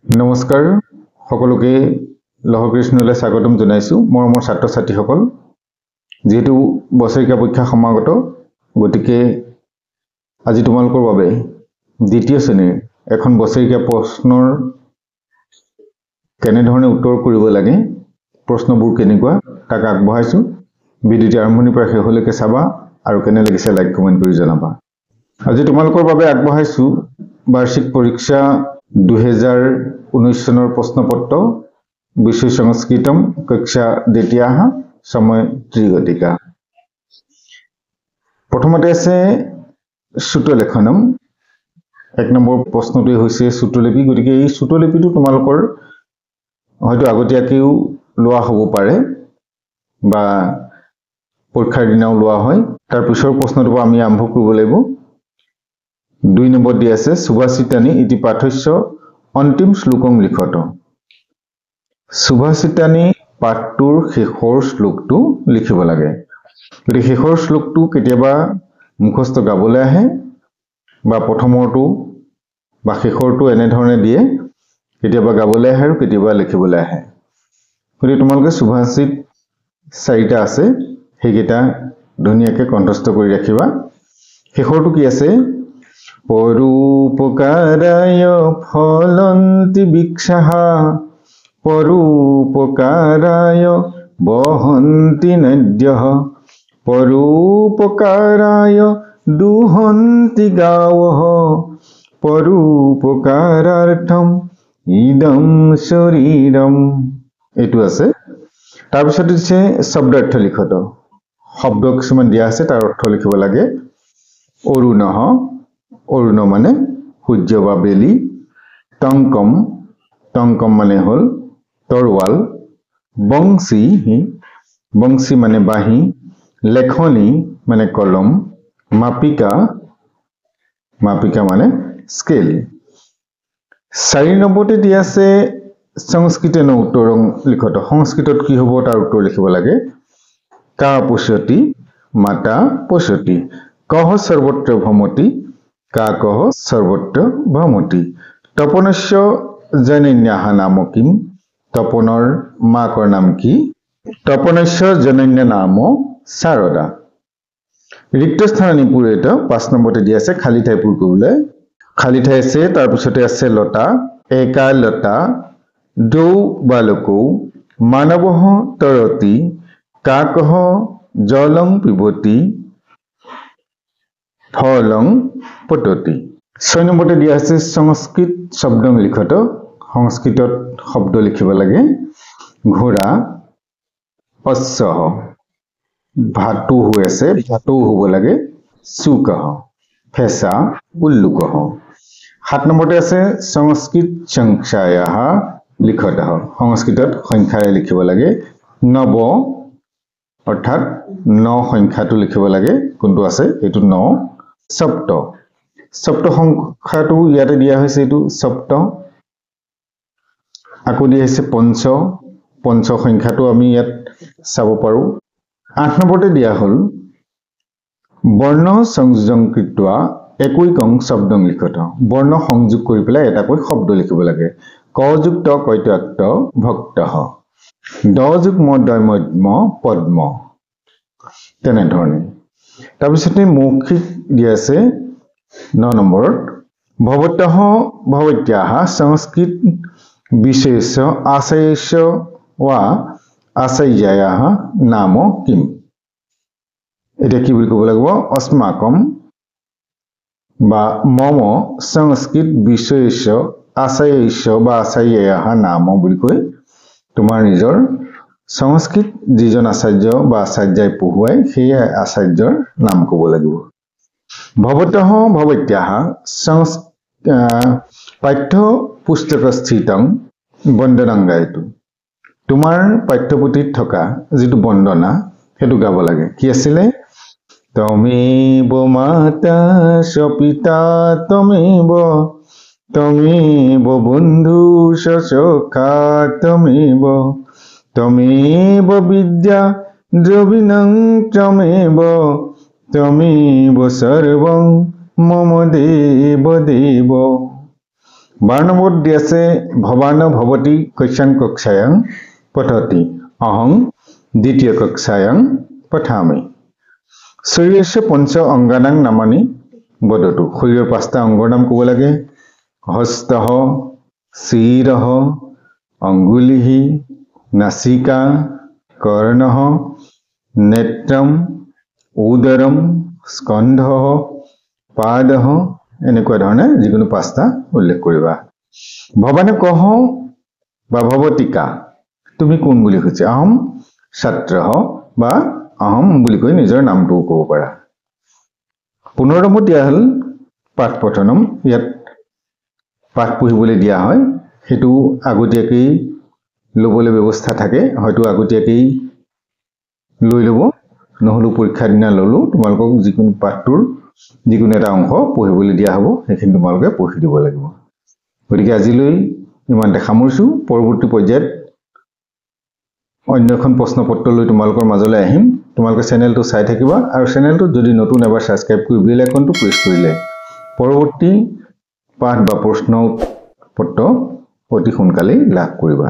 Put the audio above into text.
নমস্কাৰ সকলোকে লহকৃষ্ণলৈ স্বাগতম জনাইছো মৰমৰ ছাত্ৰ ছাত্ৰীসকল যেহেতু বছৰিকা পৰীক্ষা সমাগত গতিকে আজি তোমালোকৰ বাবে দ্বিতীয় শ্ৰেণীৰ এখন বছৰিকা প্ৰশ্নৰ কেনে ধৰণে উত্তৰ কৰিব লাগে প্ৰশ্নবোৰ কেনেকুৱা তাক আগবঢ়াইছো ভিডিঅ'টি আৰম্ভণিৰ পৰা শেষলৈকে চাবা আৰু কেনে লাগিছে লাইক কমেন্ট কৰি জনাবা আজি তোমালোকৰ বাবে আগবঢ়াইছো বাৰ্ষিক পৰীক্ষা 2019 চনৰ প্ৰশ্নপত্ৰ বিষয় সংস্কৃতম কক্ষা দ্বিতীয় সময় ত্ৰিগতিকা প্ৰথমতে আছে সূত্ৰলেখনম এক নম্বৰ প্ৰশ্নটো হৈছে সূত্ৰলিপি গতিকে এই সূত্ৰলিপিটো তোমালোকৰ হয়তো আগতীয়াকৈও লোৱা হ'ব পাৰে বা পৰীক্ষাৰ দিনাও লোৱা হয় তাৰ পিছৰ প্ৰশ্নটো আমি আৰম্ভ কৰিব লাগিব 2 নম্বৰ দি আছে সুভাষিতানি ইতি পাঠস্য অন্তিম শ্লোকং লিখত সুভাষিতানি পাঠটোৰ শেষৰ শ্লোকটো লিখিব লাগে গতিকে শেষৰ শ্লোকটো কেতিয়াবা মুখস্থ গাবলৈ আহে বা প্ৰথমৰটো বা শেষৰটো এনে ধৰণে দিয়ে কেতিয়াবা গাবলৈ আহে আৰু কেতিয়াবা লিখিবলৈ আহে গতিকে তোমালোকে সুভাষিত চাৰিটা আছে সেইকেইটা ধুনীয়াকৈ কণ্ঠস্থ কৰি ৰাখিবা শেষৰটো কি আছে পৰোপকাৰায় ফলন্তি বৃক্ষাঃ পৰোপকাৰায় বহন্তি নদ্যঃ পৰোপকাৰায় দুহন্তি গাৱঃ পৰোপকাৰাৰ্থম ইদম শৰীৰম এইটো আছে তাৰ পিছত দিছে শব্দাৰ্থ লিখত শব্দ কিছুমান দিয়া আছে তাৰ অৰ্থ লিখিব লাগে অৰুণঃ অৰুণ মানে সূৰ্য বা বেলি টংকম টংকম মানে হল তৰোৱাল বংশী বংশী মানে বাঁহী লেখনি মানে কলম মাপিকা মাপিকা মানে স্কেল 4 নম্বৰতে দিয়া আছে সংস্কৃতেন উত্তৰং লিখত সংস্কৃতত কি হ'ব তাৰ উত্তৰ লিখিব লাগে কা পশ্যতি মাতা পশ্যতি কহ সৰ্বত্ৰ ভ্ৰমতি কা কহ সৰ্বত্ৰ ভ্ৰমতি তপনস্য জনন্যাহ নাম কিম তপনৰ মাকৰ নাম কি তপনস্য জনন্য নাম শাৰদা ৰিক্ত স্থান নিপূৰিত 5 নম্বৰতে দিয়া আছে খালী ঠাই পূৰ কৰিবলৈ খালী ঠাই আছে তাৰ পিছতে আছে লতা একা লতা দৌ বালকৌ মানৱঃ তৰতি কাকঃ জলং পিবতি ফলং পততি 6 নম্বৰতে দিয়া আছে সংস্কৃত শব্দং লিখত সংস্কৃতত শব্দ লিখিব লাগে ঘোঁৰা অশ্বঃ ভাতু হৈ আছে ভাতু হ'ব লাগে চুকঃ ফেঁচা উল্লুকঃ 7 নম্বৰতে আছে সংস্কৃত সংখ্যায়াঃ লিখত সংস্কৃতত সংখ্যাৰে লিখিব লাগে নৱ অৰ্থাৎ 9 সংখ্যাটো লিখিব লাগে কোনটো আছে এটো 9 সপ্ত সপ্ত সংখ্যাটো ইয়াতে দিয়া হৈছে এটো সপ্ত আকৌ দিয়া হৈছে পঞ্চ পঞ্চ সংখ্যাটো আমি ইয়াত চাব পাৰো 8 নম্বৰতে দিয়া হল বৰ্ণ সংযোজন কৃত্বা একৈকং শব্দং লিখত বৰ্ণ সংযোগ কৰি পেলাই এটাকৈ শব্দ লিখিব লাগে ক যুক্ত কৈত্যাক্ত ভক্তঃ দ যুগ্ম দৈমধ্য পদ্ম তেনে ধৰণে তাৰ পিছতে মৌখিক দিয়া আছে 9 নম্বৰত ভৱতঃ ভৱত্যাঃ সংস্কৃত বিশেষ আশয়স্য वा আশয়্যায়াঃ নাম কিম এটা কি বুলি ক'ব লাগিব अस्माकं বা মম সংস্কৃত বিশেষ আশয়স্য বা আশয়্যায়াঃ নাম বুলি কৈ তোমাৰ নিজৰ সংস্কৃত যিজন আচাৰ্য বা আচাৰ্যই পঢ়ুৱাই সেই আচাৰ্যৰ নাম ক'ব লাগিব ভৱতঃ ভৱত্যাঃ পাঠ্য পুস্তকস্থিতং বন্দনাংগায়তু তোমাৰ পাঠ্যপুথিত থকা যিটো বন্দনা হেতু গাব লাগে কি আছিল তমেব মাতা চ পিতা তমেব তমেব বন্ধু চ সখা তমেব তমেব বিদ্যা দ্রবিণং তমেব তমেব সর্বং মম দেব দেব 12 নম্বৰত দি আছে ভৱান ভৱতি কৈশাং কক্ষায়াং পঠতি অহং দ্বিতীয় কক্ষায়াং পঠামি শৰীৰস্য পঞ্চ অংগানাং নামানি বদতু শৰীৰৰ 5টা অংগৰ নাম ক'ব লাগে হস্তঃ শিৰঃ অঙ্গুলিः নাসিকা কৰ্ণঃ নেত্ৰম উদৰম স্কন্ধঃ পাদঃ এনেকুৱা ধৰণে যিকোনো 5টা উল্লেখ কৰিবা ভৱানে কহ বা ভৱতিকা তুমি কোন বুলি কৈছে অহম ছাত্ৰঃ বা অহম বুলি কৈ নিজৰ নামটো ক'ব পাৰা 15 নম্বৰত দিয়া হ'ল পাঠ পঠনম ইয়াত পাঠ পঢ়িবলৈ দিয়া হয় হেতু আগতীয়াকৈ ল'বলৈ ব্যৱস্থা থাকে হয়তো আগতীয়াকৈ লৈ ল'ব নহলো পৰীক্ষাৰ দিনা ল'লো তোমালোকক যিকোনো পাঠটোৰ যিকোনো এটা অংশ পঢ়িবলৈ দিয়া হ'ব সেইখিনি তোমালোকে পঢ়ি দিব লাগিব গতিকে আজিলৈ ইমানতে সামৰিছো পৰৱৰ্তী পৰ্যায়ত অন্য এখন প্ৰশ্নপত্ৰ লৈ তোমালোকৰ মাজলৈ আহিম তোমালোকে চেনেলটো চাই থাকিবা আৰু চেনেলটো যদি নতুন এবাৰ সাবস্ক্ৰাইব কৰি বেল আইকনটো প্ৰেছ কৰিলে পৰৱৰ্তী পাঠ বা প্ৰশ্নপত্ৰ অতি সোনকালে লাভ কৰিবা